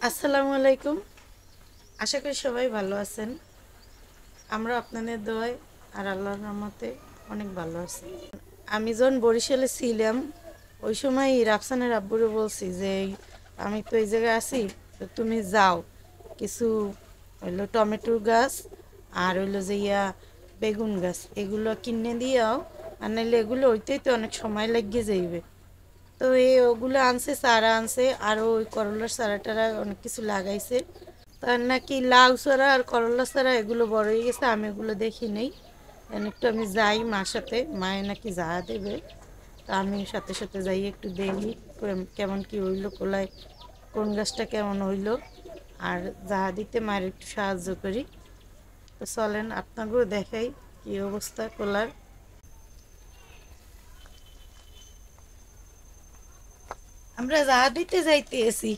আসসালামু আলাইকুম। আশা করি সবাই ভালো আছেন। আমরা আপনাদের দোয়ায় আর আল্লাহর রহমতে অনেক ভালো আছি। আমি যখন বরিশালে ছিলাম ওই সময় রাফসানের আব্বুরে বলছি যে আমি তো এই জায়গায় আছি, তো তুমি যাও কিছু হইলো টমেটোর গাছ আর হইলো যে বেগুন গাছ এগুলো কিনে দিয়াও, আর নাহলে এগুলো হইতেই তো অনেক সময় লাগিয়ে যাইবে। তো ওগুলো আনছে, চারা আনছে, আর ওই করলার চারা টারা অনেক কিছু লাগাইছে। তার নাকি লাউ চারা আর করলা চারা এগুলো বড় হয়ে গেছে, আমি এগুলো দেখি নেই। একটু আমি যাই মার সাথে, মায়ে নাকি যা দেবে, তা আমি সাথে সাথে যাই একটু দেখি কেমন কি হইলো, কোলায় কোন গাছটা কেমন হইলো, আর যা দিতে মায়ের একটু সাহায্য করি। তো চলেন আপনাকেও দেখাই কি অবস্থা কোলার। আমরা যা দিতে যাইতে এসি।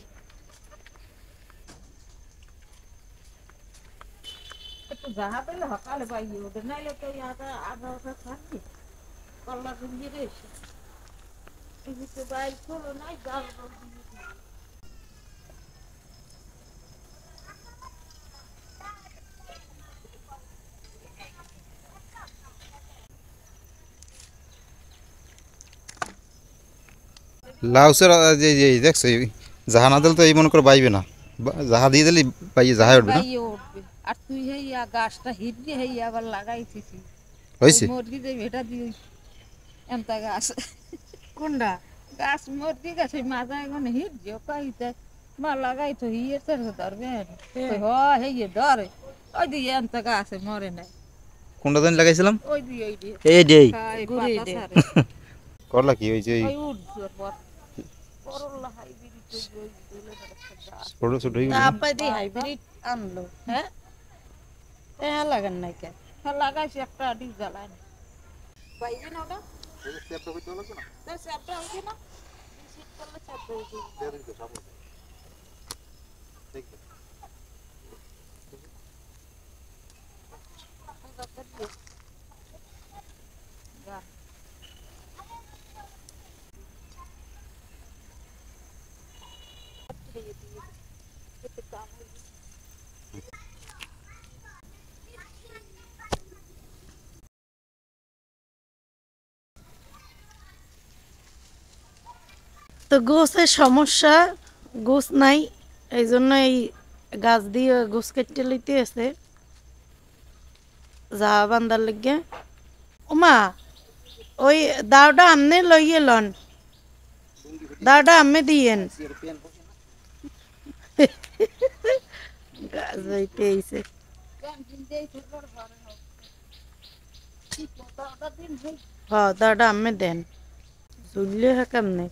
একটু যাহা পেলে সকালে পাইয়ে ওদের, নাইলে তো আধা আধা আধা থাকবে কল্লা গুঞ্জিয়ে এসে এদিকে বাইর খোলো নাই জাল। লাউসের যে যে দেখছো জাহা না দিলে তো এই মনে করে বাইবে না, জাহা দিয়ে দিলে পাইয়ে জাহাই উঠবে না। বাইয়ে উঠবে। আর তুই হেইয়া গাছটা হিটবি হেইয়া আবার লাগাইছিস ওই হয়েছে মুরগি যে ভেটা দিয়ে এমতা গাছ কোনটা? গাছ মুরগি গাছ ওই মাজা এখন হিট যে পাইতে মা লাগাই তো হিয়ে তো ধরবে হ হেইয়ে ধরে ওই দিয়ে এমতা গাছে মরে নাই কোনটা দিন লাগাইছিলাম ওই দিয়ে এই ডেই খাই গুড়ি পাতা দে। ছাড়ে করলা কি ওই যে ওই উঠছে পর করল্লা হাইব্রিড ওই দুলে গাছ ছোট ছোট হয়ে তা গেছে না? আব্বাই দিয়ে হাইব্রিড আনলো, হ্যাঁ হ্যাঁ লাগান নাই কেন? হ্যাঁ লাগাইছি একটা ডিস জ্বালায় না পাইবে না ওটা তাই স্যাপটা হইছে না শীত করলে স্যাপ হইছে তো গোছের সমস্যা, গোছ নাই, এই জন্য এই গাছ দিয়ে গোছ কেটে লইতে আছে যা বান্দার লেগে। ওমা ওই দাওটা আমনে লইয়ে লন, দাওটা আম্মে দিয়েন। গাছ বাইতে আইছে। হ্যাঁ দাওটা আম্মে দেন, ঝুললে হ্যাঁ কেমনে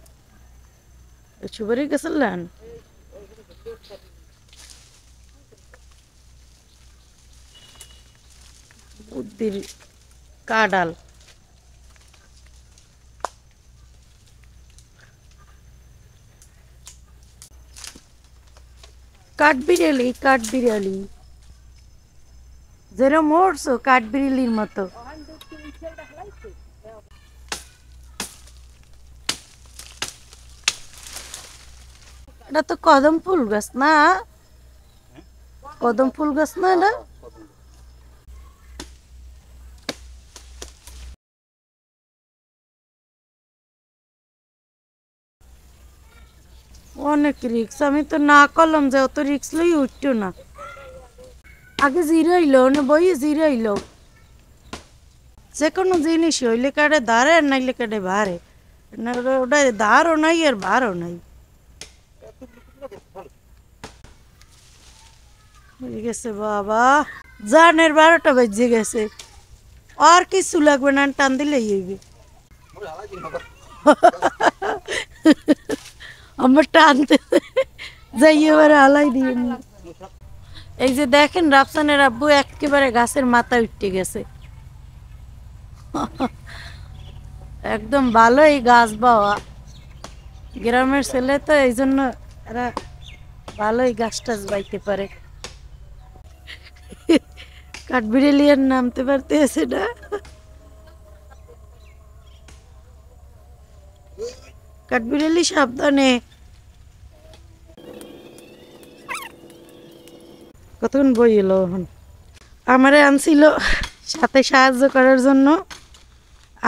সুপারি গেছিলেন। উদ্দির কাডাল কাঠবিড়ালি, কাঠবিড়ালি যেরকম মরছো কাঠবিড়ালির মতো। এটা তো কদম ফুল গাছ না? কদম ফুল গাছ না এটা? অনেক রিক্স, আমি তো না করলাম যে অত রিক্স লই উঠতো না। আগে জিরাইলো না বই জিরাইলো, যে কোনো জিনিস হইলে কাটে দাঁড়ে আর নাইলে কাটে ভারে, না ওটা দাঁড়ও নাই আর ভারও নাই। হয়ে গেছে বাবা, জানের 12টা বাজে গেছে, আর কিছু লাগবে না, টান দিলেই হইবে। আমার টানতে যাই এবারে হালাই দিয়ে নি। এই যে দেখেন রাফসানের আব্বু একেবারে গাছের মাথা উঠতে গেছে। একদম ভালোই গাছ বাওয়া, গ্রামের ছেলে তো এই জন্য এরা ভালোই গাছ টাছ বাইতে পারে। কাঠবিড়ালিয়ার নামতে পারতেছে না। কাঠবিড়ালি সাবধানে। কতক্ষণ বই এলো এখন আমারে আনছিল সাথে সাহায্য করার জন্য।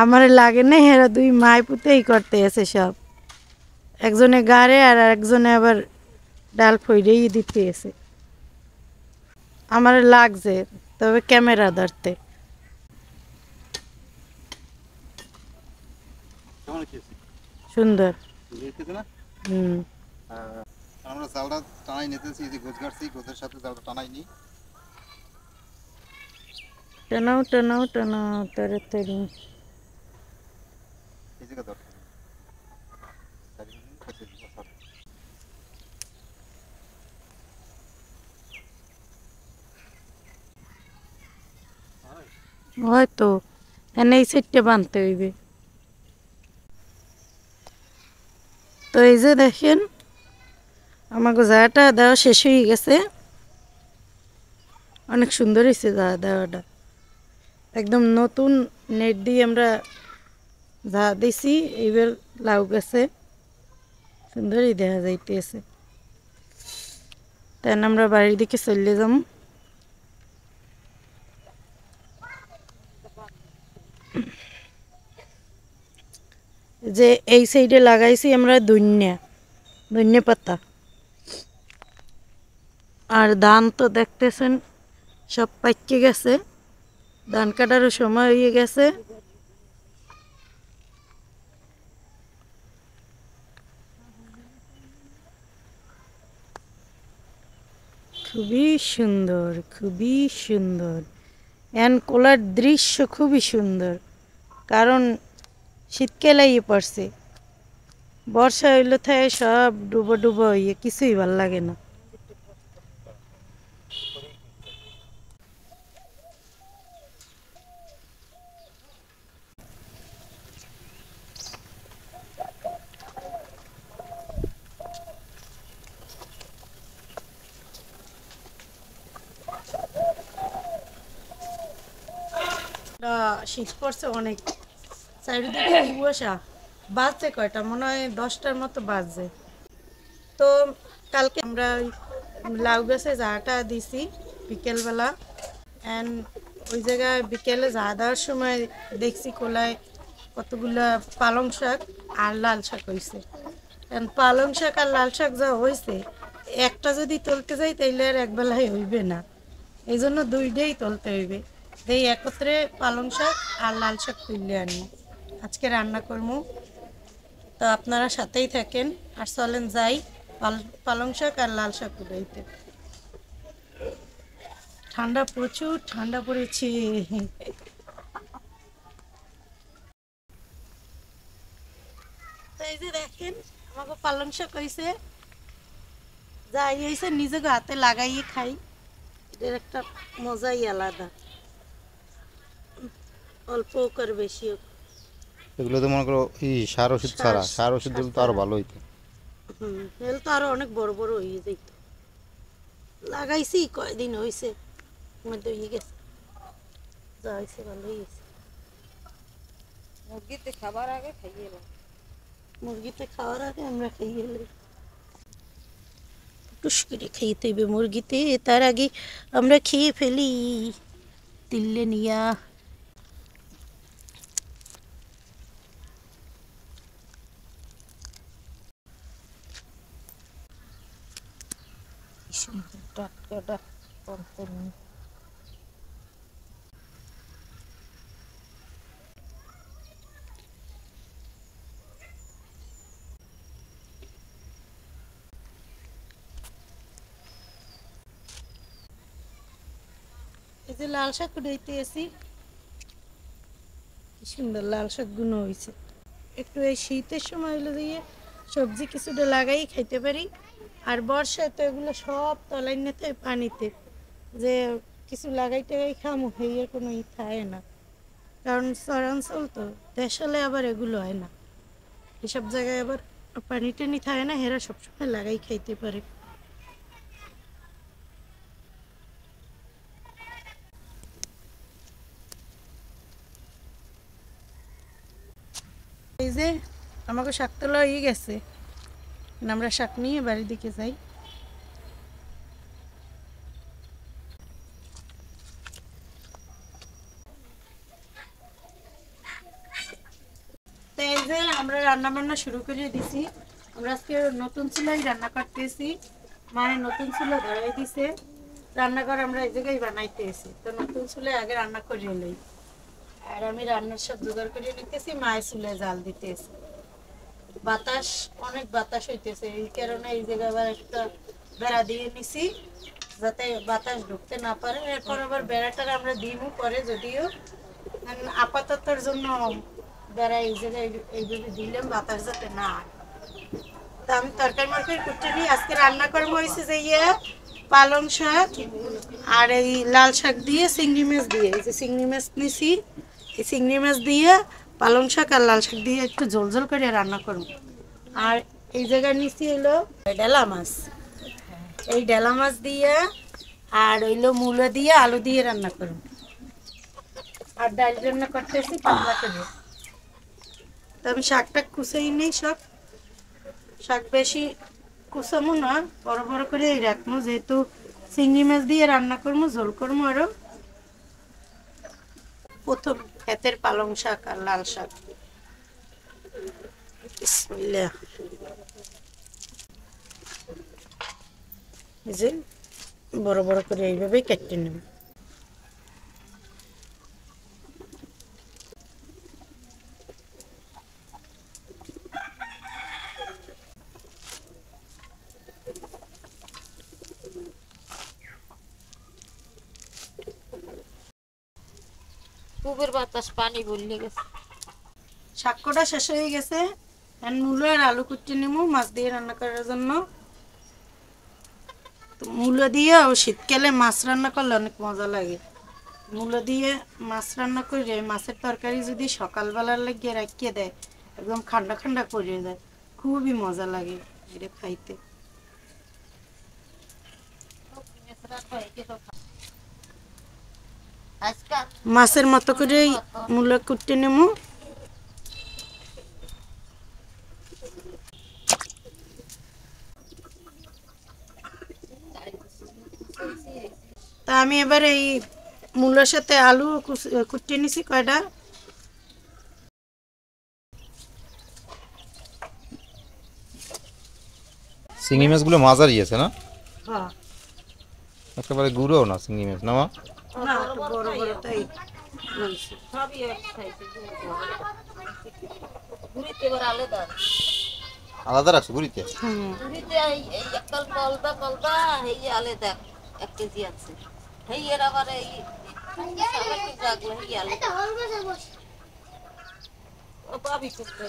আমারে লাগে না, হেরা দুই মায় পুতেই করতে আছে সব। একজনে গাড়ে আর একজনে আবার ডাল ফইরেই দিতে আছে। আমার লাগছে, তবে ক্যামেরা ধরতে কেমন খেয়েছি সুন্দর। খেতে না? হুম, আমরা জালটা টানাই নিতেছি, এই যে গোছ কাটছি, গোছের সাথে জালটা টানাই নি। টানাও টানাও টানাও তাড়াতাড়ি। এই জায়গা ধর। হয়তো এনে এই সাইডটা বানতে হইবে। তো এই যে দেখেন আমাকে জায়গাটা দেওয়া শেষ হয়ে গেছে। অনেক সুন্দর হয়েছে জায়গা দেওয়াটা, একদম নতুন নেট দিয়ে আমরা যা দিছি। এইবার লাউ গাছে সুন্দরই দেখা যাইতেছে। তাই আমরা বাড়ির দিকে চলে যাম। যে এই সাইডে লাগাইছি আমরা ধনিয়া পাতা। আর ধান তো দেখতেছেন সব পাইকে গেছে, ধান কাটারও সময় হয়ে গেছে। খুবই সুন্দর, খুবই সুন্দর। কোলার দৃশ্য খুবই সুন্দর, কারণ শীতকালেই পড়ছে। বর্ষা হইলে থাকে সব ডুবো ডুবো হইয়ে কিছুই ভাল লাগে না। শীত পড়ছে অনেক, চারিদিকে কুয়াশা। বাজছে কয়টা, মনে হয় 10টার মতো বাজছে। তো কালকে আমরা লাউ গাছে জাহাটা দিছি বিকেলবেলা। অ্যান্ড ওই জায়গায় বিকেলে জাহা দেওয়ার সময় দেখছি কোলায় কতগুলা পালং শাক আর লাল শাক হয়েছে। পালং শাক আর লাল শাক যা হয়েছে, একটা যদি তুলতে যাই তাইলে আর একবেলায় হইবে না, এই জন্য দুইটাই তুলতে হইবে। এই একত্রে পালং শাক আর লাল শাক তুললে আনি আজকে রান্না করবো। তো আপনারা সাথেই থাকেন আর চলেন যাই পালং শাক আর লাল শাক উঠাইতে। ঠান্ডা, প্রচুর ঠান্ডা পড়েছে। তো এই যে দেখেন আমাকে পালং শাক হয়েছে, যাই হয়েছে নিজে হাতে লাগাইয়ে খাই, এটার একটা মজাই আলাদা, অল্প হোক আর বেশি হোক। এগুলো তো মনে করো এই সার ওষুধ ছাড়া, সার ওষুধ দিলে তো আরো ভালো হইতো। হেল তো আরো অনেক বড় বড় হয়ে যাইত। লাগাইছি কয়দিন হয়েছে, মধ্যে হয়ে গেছে, যা হয়েছে ভালোই হয়েছে। মুরগিতে খাবার আগে খাইয়ে এলাম। মুরগিতে খাওয়ার আগে আমরা খাইয়ে এলাই, টুস করে খাইতে হইবে মুরগিতে, তার আগে আমরা খেয়ে ফেলি তিল্লে নিয়া। টাটকাটা কমতেন। এই যে লাল শাক উঠাইতে আসি, কি সুন্দর লাল শাক গুলো হয়েছে। একটু এই শীতের সময় হলে দিয়ে সবজি কিছুটা লাগাই খাইতে পারি। আর বর্ষায় তো এগুলো সব তলাই নিতে পানিতে, যে কিছু লাগাই টাগাই খামো হইয়ার কোনো ই থাকে না, কারণ শহরাঞ্চল তো। দেশালে আবার এগুলো হয় না, এসব জায়গায় আবার পানি টানি থাকে না, হেরা সবসময় লাগাই খাইতে পারে। এই যে আমাকে শাক তোলা হয়ে গেছে, আমরা শাক নিয়ে বাড়ির দিকে যাই। আমরা রান্না বান্না শুরু করে দিছি। আমরা আজকে নতুন চুলায় রান্না করতেছি। মায়ের নতুন চুলা ধরাই দিছে, রান্নাঘর আমরা এই জায়গায় বানাইতেছি। তো নতুন চুলায় আগে রান্না করিয়ে লই, আর আমি রান্নার সব জোগাড় করে নিতেছি, মায়ের চুলায় জাল দিতেছি। বাতাস, অনেক বাতাস হইতেছে, এই কারণে এই জায়গায় আবার একটা বেড়া দিয়ে নিছি যাতে বাতাস ঢুকতে না পারে। এরপর আবার বেড়াটার আমরা দিব পরে, যদিও আপাততর জন্য বেড়া এই জায়গায় এইভাবে দিলাম বাতাস যাতে না হয়। তা আমি তরকারি মরকারি কুটে নিই। আজকে রান্না করবো হয়েছে যে পালং শাক আর এই লাল শাক দিয়ে চিংড়ি মাছ দিয়ে, এই যে চিংড়ি মাছ নিছি, এই চিংড়ি মাছ দিয়ে পালং শাক আর লাল শাক দিয়ে একটু ঝোল ঝোল করে রান্না করবো। আর এই জায়গায় নিছি হইলো ডেলা মাছ, এই ডেলা মাছ দিয়ে আর হইলো মূলো দিয়ে আলু দিয়ে রান্না করবো। আর ডাল রান্না করতেছি পাতলা করে। তো আমি শাকটা কুচাই নেই, সব শাক বেশি কুচামো না, বড় বড় করে রাখবো, যেহেতু চিংড়ি মাছ দিয়ে রান্না করবো, ঝোল করবো। আরো প্রথম ক্ষেতের পালং শাক আর লাল শাক। বিসমিল্লাহ। এই যে বড় বড় করে এইভাবেই কেটে নেব। পুবের বাতাস পানি বললে গেছে। শাক কটা শেষ হয়ে গেছে, এখন মূলো আর আলু কুটে নেবো মাছ দিয়ে রান্না করার জন্য। তো মূলো দিয়ে ও শীতকালে মাছ রান্না করলে অনেক মজা লাগে। মূলো দিয়ে মাছ রান্না করে মাছের তরকারি যদি সকালবেলার লাগিয়ে রাখিয়ে দেয়, একদম ঠান্ডা ঠান্ডা করে যায়, খুবই মজা লাগে এটা খাইতে। মাছের মতো করে মূলো কুটে নেবো। তা আমি এবার এই মূলোর সাথে আলু কুটিয়ে নিছি কয়টা। চিংড়ি মাছগুলো মাঝারি আছে না, হ্যাঁ, একেবারে গুঁড়ো না চিংড়ি মাছ না মা? না একটু বড় বড় তাই বলছি। সবই এক খাইছে ঘুরিতে এবার আলাদা আলাদা রাখছো গুড়িতে? হুম, ঘুরিতে এই একল কলদা কলদা এই আলাদা 1 কেজি আছে। এই এর আবার এই সারাটি জাগলো এই আলাদা ও পাবি করতে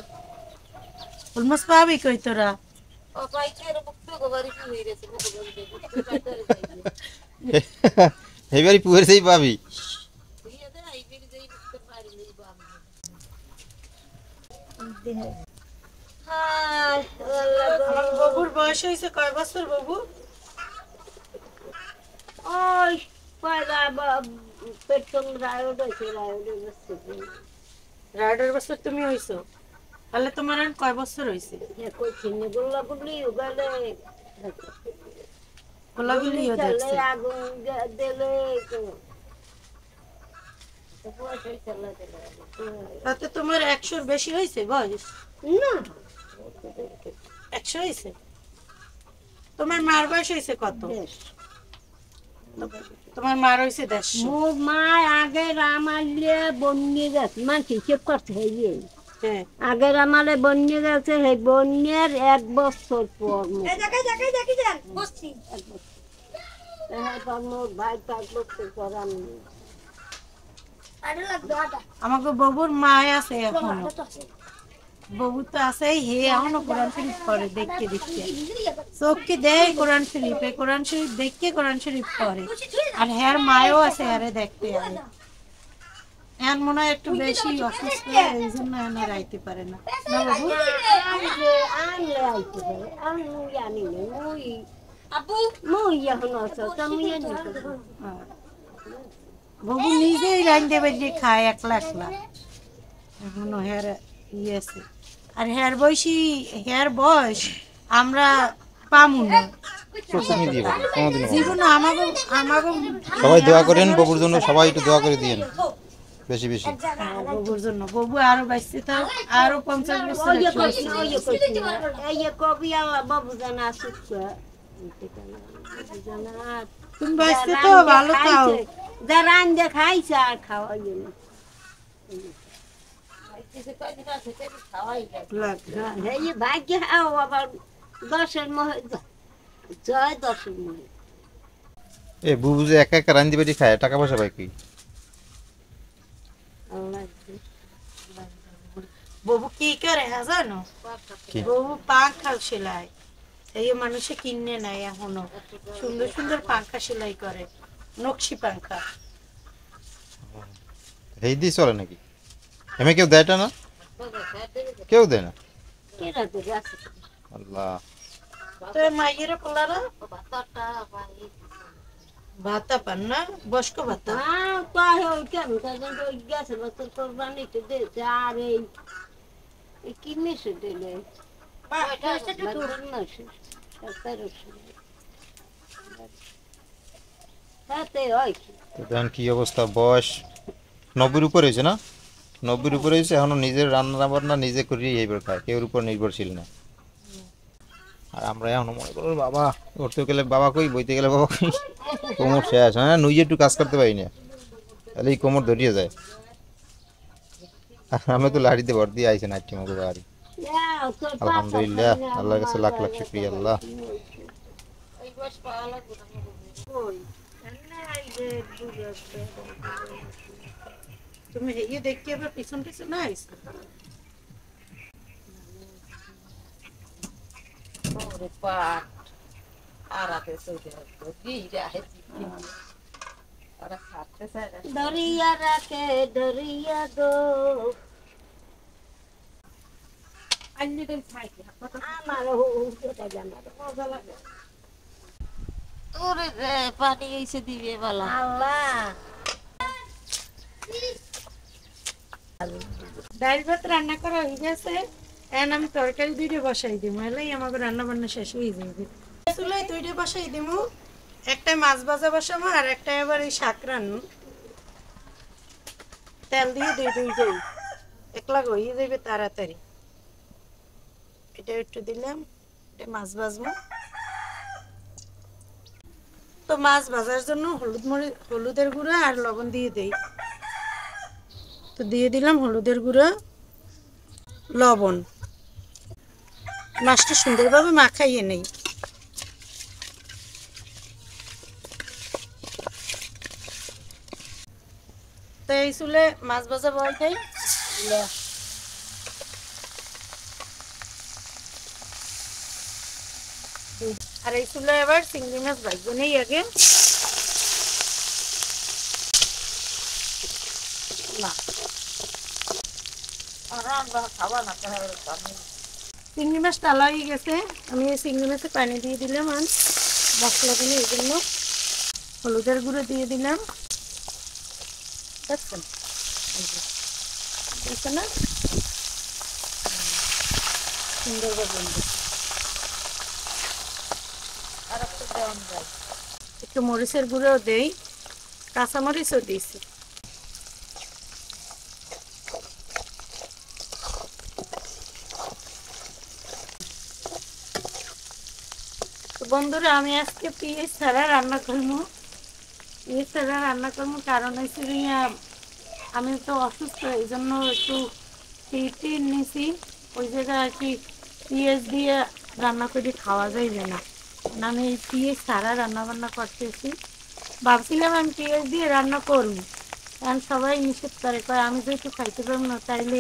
ফুল মাছ পাবি কই তোরা? ও পাইছে এর মুক্ত গোবারি কি হই গেছে এইবারই পুয়ের সেই পাবি। দিয়ে দে এই বিল যেই মুক্ত পারি নেই বাবা। হায় আমার বাবুর বয়স হয়েছে কয় বছর বাবু? ওই পয়লা পেট্রোল রায়ড হয়েছে রায়ডের বসছে রাইডার বছর তুমি হইছো, তাহলে তোমার আর কয় বছর হয়েছে? কই চিনে গোল্লা গুলি গেলে গোলাগুলিও দেখছে। আগুন দিলে তাতে তোমার 100-র বেশি হয়েছে বয়স? না 100 হয়েছে। তোমার মার বয়স হয়েছে কত? তোমার মার হয়েছে 150। মোর মা আগে রামালে বন্যে গেছে মানে হিসেব করতে হইয়ে হ্যাঁ, আগের আমালে বন্যে গেছে সেই বন্যের 1 বছর পর মোর ভাই থাকলো করান আমাকে বাবুর মায় আছে এখনো, বাবু তো আছে, হে এখনো কোরআন শরীফ পড়ে দেখতে দেখতে, চোখকে দেয় কোরআন শরীফ, এই কোরআন শরীফ দেখতে কোরআন শরীফ পড়ে। আর হ্যার মায়ও আছে, হ্যারে দেখতে আরে এখন মনে হয় একটু বেশি অসুস্থ, এই জন্য এনে রাইতে পারে না। না বাবু? আনলে আইতে পারে আমি জানি না মুই মুই এখন অসুস্থ আমি জানি হ্যাঁ। বাবু নিজেই রান্ধে বেরিয়ে খায় একলা একলা, এখনো হেয়ার ইয়ে আছে। আর হেয়ার বয়সী, হেয়ার বয়স আমরা পামু না প্রথমে দিয়ে বলো কোনোদিনও বলো না। জীবনে। আমাকে আমাকে সবাই দোয়া করেন বাবুর জন্য, সবাই একটু দোয়া করে দিয়েন। বেশি বেশি। ববুর জন্য ববু আরো বাঁচতে থাক, আরো 50 বছর একশো বছর। তুমি বাঁচতে তো ভালো থাও। যারা আনতে খাইছে আর খাওয়া না এই ভাগ্য আবার দশের মহে জয় দশের মহে এ বুবু যে একা একা রান্দি বাড়ি খায়, টাকা পয়সা পায় কি? ববু কি করে হ্যাঁ জানো, কি? ববু পাখা সেলাই, এই মানুষে কিনে নেয় এখনো, সুন্দর সুন্দর পাখা সেলাই করে, নকশি পাখা। এই দিয়ে চলে নাকি? এমনি কেউ দেয়টা না, কেউ দেয় না। কেরা তো গেছে আল্লাহ, তো মাইয়ের পোলারা ভাতা পান না, বয়স্ক ভাতা। হ্যাঁ তাই ওই কেন তাদের ওই গেছে বছর কোরবানিতে দিয়েছে আর এই কি মেসে দিলে তাতে হয় কি তো দেখেন কি অবস্থা, বয়স 90-র উপরে হয়েছে না, 90-র উপরে হয়েছে, এখনো নিজের রান্না বান্না নিজে করি এইবার খায়, কেউর উপর নির্ভরশীল না। আর আমরা এখনো মনে করো বাবা উঠতে গেলে বাবা কই, বইতে গেলে বাবা কই, কোমর শেষ, হ্যাঁ নুই একটু কাজ করতে পারি না, তাহলে এই কোমর ধরিয়ে যায়। আর আমি তো লাড়িতে ভর দিয়ে আইসেন আটটি মতো বাড়ি। আলহামদুলিল্লাহ, আল্লাহর কাছে লাখ লাখ শুকরিয়া। আল্লাহ তুমি ইয়ে দেখি আবার পিছন পিছন না আইসো। দরিয়া রাখে দরিয়া গো আমার ওটা জানা মজা লাগে ওরে রে পানি এসে দিবে বালা। আল্লাহ ডাল ভাত রান্না করা হয়ে গেছে, এখন আমি তরকারি দুইটা বসাই দিব, এলেই আমাকে রান্না বান্না শেষ হয়ে যাবে। চুলাই দুইটা বসাই দিব, একটা মাছ ভাজা বসাবো আর একটা এবার এই শাক রান্না, তেল দিয়ে দুইটাই একলা হয়ে যাবে তাড়াতাড়ি। এটা একটু দিলাম, এটা মাছ ভাজবো। তো মাছ ভাজার জন্য হলুদের গুঁড়া আর লবণ দিয়ে দেই, তো দিয়ে দিলাম হলুদের গুঁড়া লবণ, মাছটা সুন্দরভাবে মাখাইয়ে নেই। তো এই চুলে মাছ ভাজা বলটাই আর এই চুলে এবার চিংড়ি মাছ ভাজবো নেই আগে না, চিংড়ি মাছ টালা হয়ে গেছে, আমি এই চিংড়ি মাছে পানি দিয়ে দিলাম আর মশলা দিলে এই জন্য হলুদের গুঁড়ো দিয়ে দিলাম, দেখছেন দেখছেন না সুন্দরভাবে আর একটু দেওয়ান যায়। একটু মরিচের গুঁড়োও দেই, কাঁচামরিচও দিয়েছি। বন্ধুরা আমি আজকে পেঁয়াজ ছাড়া রান্না করবো, পেঁয়াজ ছাড়া রান্না করবো কারণ হচ্ছে আমি তো অসুস্থ, এই জন্য একটু পেটে নিয়েছি, ওই জায়গায় আর কি পেঁয়াজ দিয়ে রান্না করে খাওয়া যাইবে না, আমি পেঁয়াজ ছাড়া রান্না বান্না করতেছি। ভাবছিলাম আমি পেঁয়াজ দিয়ে রান্না করবো, কারণ সবাই নিষেধ করে, কয় আমি যেহেতু খাইতে পারবো না তাইলে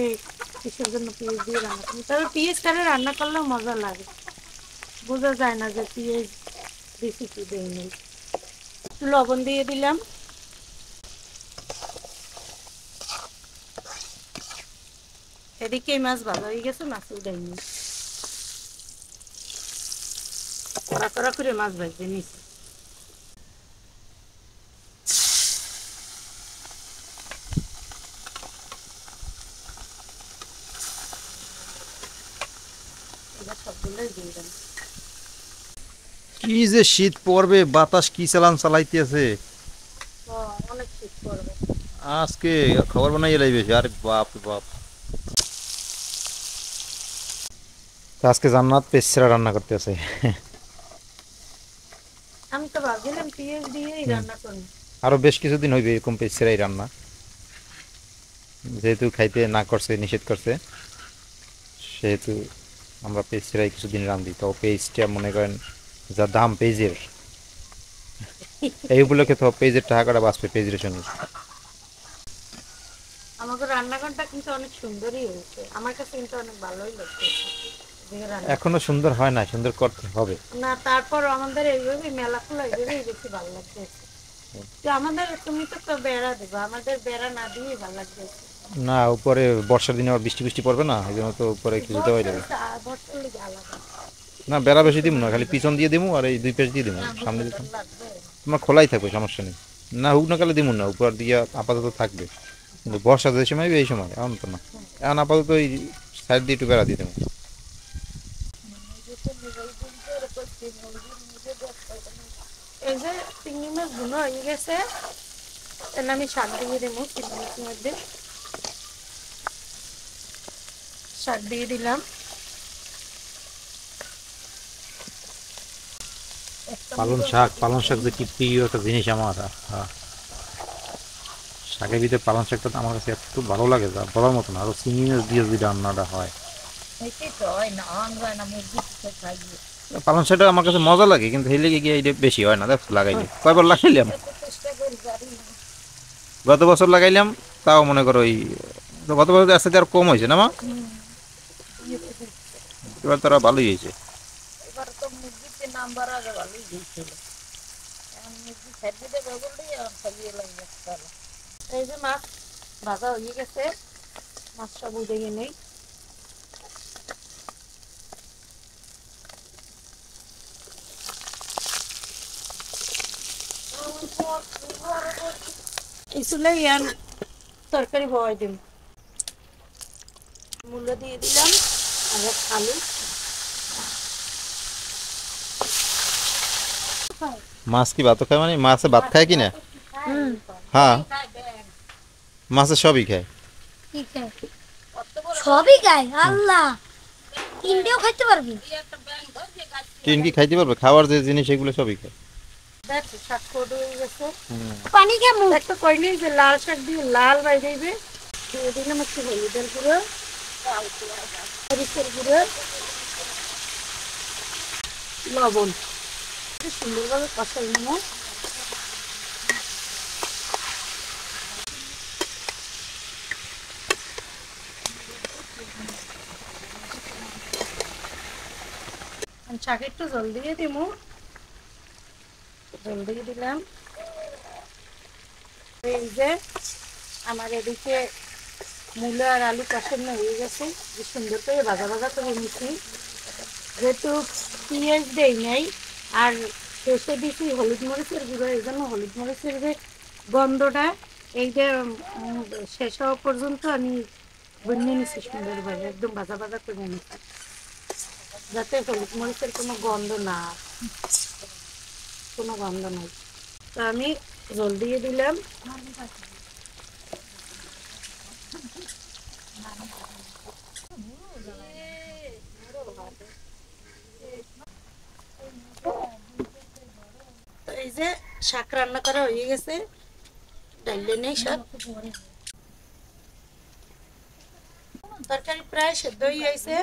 কিসের জন্য পেঁয়াজ দিয়ে রান্না করি, তবে পেঁয়াজ ছাড়া রান্না করলেও মজা লাগে, বোঝা যায় না যে পেঁয়াজ বেশি কি দেয়নি। লবণ দিয়ে দিলাম, এদিকে মাছ ভালো হয়ে গেছে, মাছও দেয়নি, কড়া কড়া করে মাছ ভাজতে নিচ্ছি। এবার সবগুলোই দিয়ে দেন। কি যে শীত পড়বে, বাতাস কি চালান চালাইতেছে, অনেক শীত পড়বে। আজকে খবর বানাই এলাই বেশি, আরে বাপ রে বাপ। তো আজকে জান্নাত পেছরা রান্না করতে আছে। আমি তো ভাবছিলাম পিএস দিয়েই রান্না করবো। আরো বেশ কিছুদিন হইবে এরকম পেছরাই রান্না, যেহেতু খাইতে না করছে, নিষেধ করছে, সেহেতু আমরা পেছরাই কিছুদিন রান্ধি। তো পেজটা মনে করেন যা দাম পেজের, এই উপলক্ষে তো পেজের টাকাটা বাঁচবে পেজের সঙ্গে। আমাকে রান্নাঘরটা কিন্তু অনেক সুন্দরই হয়েছে, আমার কাছে কিন্তু অনেক ভালোই লাগছে এদিকে রান্না। এখনো সুন্দর হয় না, সুন্দর করতে হবে। না তারপর আমাদের এইভাবে মেলা খোলা এইভাবেই বেশি ভালো লাগছে। তো আমাদের তুমি তো বেড়া দেবো, আমাদের বেড়া না দিয়েই ভালো লাগছে। না উপরে বর্ষার দিনে আবার বৃষ্টি বৃষ্টি পড়বে না, এই জন্য তো উপরে একটু দিতে হয়ে যাবে। ভর্তার লিগে আলাদা না বেড়া বেশি দিব না, খালি পিছন দিয়ে দিব আর এই দুই পেজ দিয়ে দিব, সামনে দিতাম লাগবে। তোমার খোলাই থাকবে, সমস্যা নেই। না হুক না কালে দিব না, উপর দিয়ে আপাতত থাকবে, কিন্তু বর্ষা যে সময় এই সময় এখন তো না, এখন আপাতত এই সাইড দিয়ে একটু বেড়া দিয়ে দেবো। এই যে চিংড়ি মাছ গুলো হয়ে গেছে, এর আমি শাক দিয়ে দেবো। চিংড়ি মাছের মধ্যে শাক দিয়ে দিলাম। পালং শাক যে কি প্রিয় একটা জিনিস আমার। শাকের ভিতরে পালং শাকটা তো আমার কাছে একটু ভালো লাগে, যা বলার মতো না। আরো চিংড়ি মাছ দিয়ে যদি রান্নাটা হয়, পালং শাকটা আমার কাছে মজা লাগে, কিন্তু এই লেগে গিয়ে এটা বেশি হয় না। দেখ লাগাইলে কয়বার লাগাইলাম, গত বছর লাগাইলাম, তাও মনে করো ওই গত বছর আস্তে আস্তে আর কম হয়েছে না মা, এবার তারা ভালোই হয়েছে। এবার তো মুরগিতে নাম্বার আগে ভালোই দিয়েছিল, এখন মুরগি ছাড়িয়ে দেবে বললেই এখন খাইয়ে লাগবে। এই যে মাছ ভাজা হয়ে গেছে, মাছ সব উঠে নেই। এই চুলে ইয়ান তরকারি বয় দিন, মূলো দিয়ে দিলাম আর আলু। মাছ কি ভাতও খায়, মানে মাছে ভাত খায় কি না? হ্যাঁ মাছে সবই খায়। সবই গায় আল্লাহ, তিনটেও খাইতে পারবি। ট্রেন কি খাইতে পারবে? খাওয়ার যে জিনিস এগুলো সবই খায়। দেখ শাক কোড হয়ে গেছে। পানি কেমন? একটা কইলি যে লাল শাক দিয়ে লাল বাইরে দিয়ে দিলাম একটু হলুদের গুঁড়ো, মরিচের গুঁড়ো, লবণ, সুন্দরভাবে কষাই নেব। শাকে একটু জল দিয়ে দিব, জল দিয়ে দিলাম। এই যে আমার এদিকে মূলো আর আলু কষানো হয়ে গেছে, যে সুন্দর করে ভাজা ভাজা করে নিচ্ছি। যেহেতু পেঁয়াজ দেই নাই আর শেষে দিচ্ছি হলুদ মরিচের গুঁড়ো, এই জন্য হলুদ মরিচের যে গন্ধটা এই যে শেষ হওয়া পর্যন্ত আমি বনিয়ে নিচ্ছি সুন্দরভাবে, একদম ভাজা ভাজা করে নিচ্ছি, যাতে হলুদ মরিচের কোনো গন্ধ না, কোনো গন্ধ নাই। তো আমি জল দিয়ে দিলাম। তো এই যে শাক রান্না করা হয়ে গেছে, ডাইলে নেই শাক, তরকারি প্রায় সেদ্ধ হয়ে গেছে।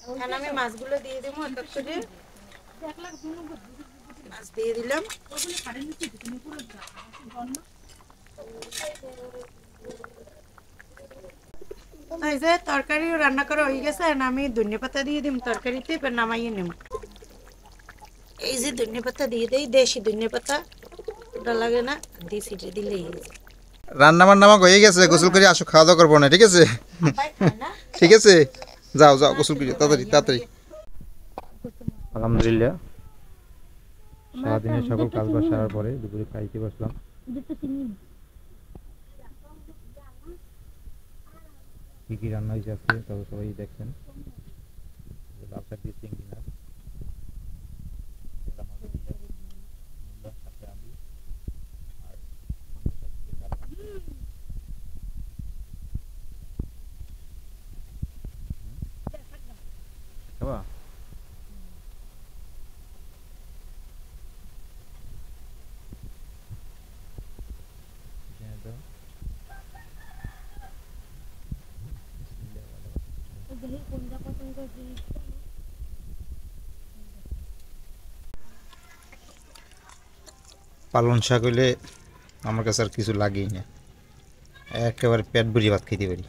এখন আমি মাছগুলো দিয়ে দেবো এক এক করে। মাছ দিয়ে দিলাম। তো এই যে তরকারি রান্না করা হয়ে গেছে, এখন আমি ধনিয়া পাতা দিয়ে দিম তরকারিতে, এবার নামাইয়ে নেব। এই যে ধনিয়া পাতা দিয়ে দেই, দেশি ধনিয়া পাতা, ওটা লাগে না, দেশি দিলেই রান্না বান্না আমার হয়ে গেছে, গোসল করে আসো, খাওয়া দাওয়া করবো না, ঠিক আছে? ঠিক আছে, যাও যাও গোসল করে তাড়াতাড়ি তাড়াতাড়ি। আলহামদুলিল্লাহ, সারাদিনের সকল কাজ বাজ সারার পরে দুপুরে খাইতে বসলাম। কি কি রান্না হয়েছে আজকে তবে সবাই দেখছেন। লাল শাক দিয়ে চিংড়ি মাছ, ভোলা মাছ দিয়ে মূলা, সাথে আলু আর দেখি কোনটা পছন্দ করি। পালং শাক হইলে আমার কাছে আর কিছু লাগেই না, একেবারে পেট ভরিয়ে ভাত খেতে পারি।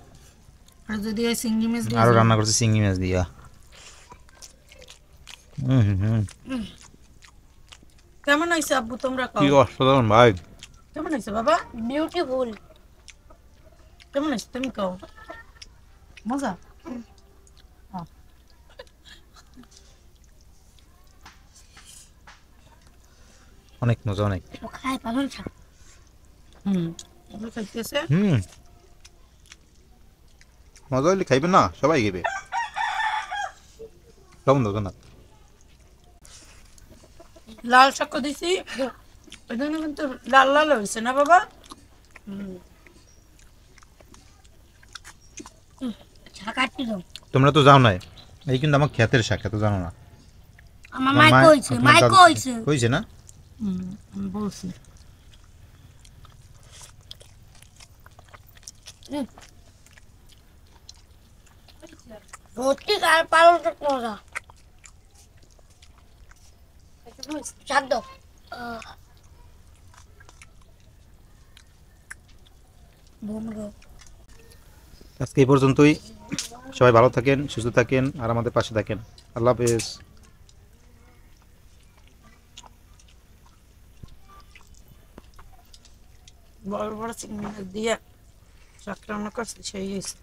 আর যদি ওই চিংড়ি মাছ দিয়ে আরও যাও। রান্না করছি চিংড়ি মাছ দিয়া। হুম হুম হুম, কেমন হয়েছে আব্বু তোমরা কি কও? অসাধারণ ভাই। কেমন হয়েছে বাবা? বিউটিফুল। কেমন হয়েছে তুমি কও? মজা? অনেক মজা, অনেক। খায় পালন শাক। আব্বু খাইতেছে। হুম, মজা হইলে খাইবেন না, সবাই খাইবে। কেমন দাও না? লাল শাক দিছি, ওই জন্য কিন্তু লাল লাল হয়েছে না বাবা? শাক কাটতে দাও। তোমরা তো যাও নাই, এই কিন্তু আমার ক্ষেতের শাক, এত জানো না। আমার তোমার মাই মা- কইছে, তোমার মাই দাদু- কইছে। কইছে না? আমি বলছি। সত্যি আর পালন শাক মজা। শাক দাও। আজকে এই পর্যন্তই। সবাই ভালো থাকেন, সুস্থ থাকেন, আর আমাদের পাশে থাকেন। আল্লাহ হাফেজ। বড় বড় চিংড়ি মাছ দিয়ে শাক রান্না করছি, সেই হয়েছে।